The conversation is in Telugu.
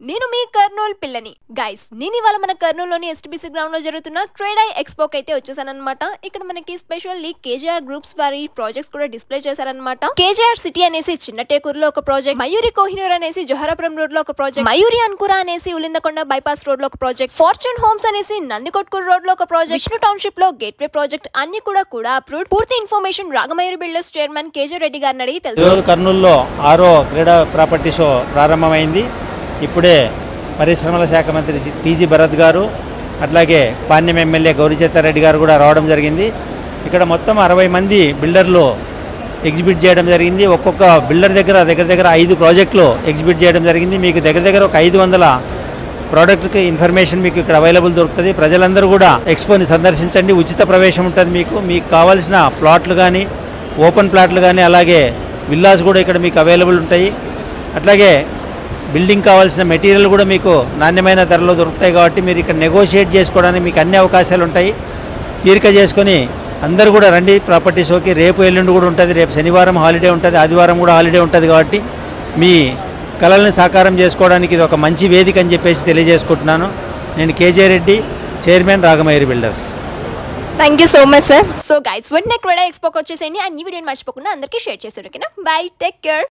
నేను మీ కర్నూలు పిల్లని గైస్ నేను ఇవాళ మన కర్నూలులోని ఎస్టీబీసీ గ్రౌండ్ లో జరుగుతున్న ట్రేడ్ ఐ ఎక్స్పోకి అయితే వచ్చేసానన్నమాట. ఇక్కడ మనకి స్పెషల్లీ కేజీఆర్ గ్రూప్స్ వారి ప్రాజెక్ట్స్ కూడా డిస్ప్లే చేశారన్నమాట. కేజీఆర్ సిటీ అనేసి చిన్న టేకూరులో ఒక ప్రాజెక్ట్, మయూరి కోహినూర్ అనేసి జోహరాపురం రోడ్ లో ఒక ప్రాజెక్ట్, మయూరి అన్కురా అనేసి ఉలిందకొండ బైపాస్ రోడ్ లో ఒక ప్రాజెక్ట్, ఫార్చ్యూన్ హోమ్స్ అనేసి నందికొట్కూరు రోడ్ లో ఒక ప్రాజెక్ట్, విష్ణు టౌన్షిప్ లో గేట్వే ప్రాజెక్ట్ అన్ని కూడా అప్రూవ్డ్. పూర్తి information Ragamayuri builders chairman KG Reddy గారిని అడిగి తెలుసు. కర్నూలులో 6వ క్రీడా ప్రాపర్టీ షో ప్రారంభమైంది. ఇప్పుడే పరిశ్రమల శాఖ మంత్రి టీజీ భరత్ గారు, అట్లాగే పాణ్యం ఎమ్మెల్యే గౌరీచేతారెడ్డి గారు కూడా రావడం జరిగింది. ఇక్కడ మొత్తం 60 మంది బిల్డర్లు ఎగ్జిబిట్ చేయడం జరిగింది. ఒక్కొక్క బిల్డర్ దగ్గర 5 ప్రాజెక్టులు ఎగ్జిబిట్ చేయడం జరిగింది. మీకు దగ్గర ఒక 500 ప్రోడక్ట్కి ఇన్ఫర్మేషన్ మీకు ఇక్కడ అవైలబుల్ దొరుకుతుంది. ప్రజలందరూ కూడా ఎక్స్పోని సందర్శించండి. ఉచిత ప్రవేశం ఉంటుంది. మీకు కావాల్సిన ప్లాట్లు కానీ, ఓపెన్ ప్లాట్లు కానీ, అలాగే విల్లాస్ కూడా ఇక్కడ మీకు అవైలబుల్ ఉంటాయి. అట్లాగే బిల్డింగ్ కావాల్సిన మెటీరియల్ కూడా మీకు నాణ్యమైన ధరలో దొరుకుతాయి. కాబట్టి మీరు ఇక్కడ నెగోషియేట్ చేసుకోవడానికి మీకు అన్ని అవకాశాలు ఉంటాయి. తీరిక చేసుకొని అందరూ కూడా రండి ప్రాపర్టీ షోకి. రేపు ఎల్లుండి కూడా ఉంటుంది. రేపు శనివారం హాలిడే ఉంటుంది, ఆదివారం కూడా హాలిడే ఉంటుంది. కాబట్టి మీ కళల్ని సాకారం చేసుకోవడానికి ఇది ఒక మంచి వేదిక అని చెప్పేసి తెలియజేసుకుంటున్నాను. నేను KJ Reddy, chairman Ragamayuri Builders. Thank you so much sir. So guys వెంటనే ట్రేడ్ ఐ ఎక్స్పోకి వచ్చేసేయండి. అండ్ ఈ వీడియోని మర్చిపోకుండా అందరికీ షేర్ చేసేయండి. ఓకేనా? Bye, take care.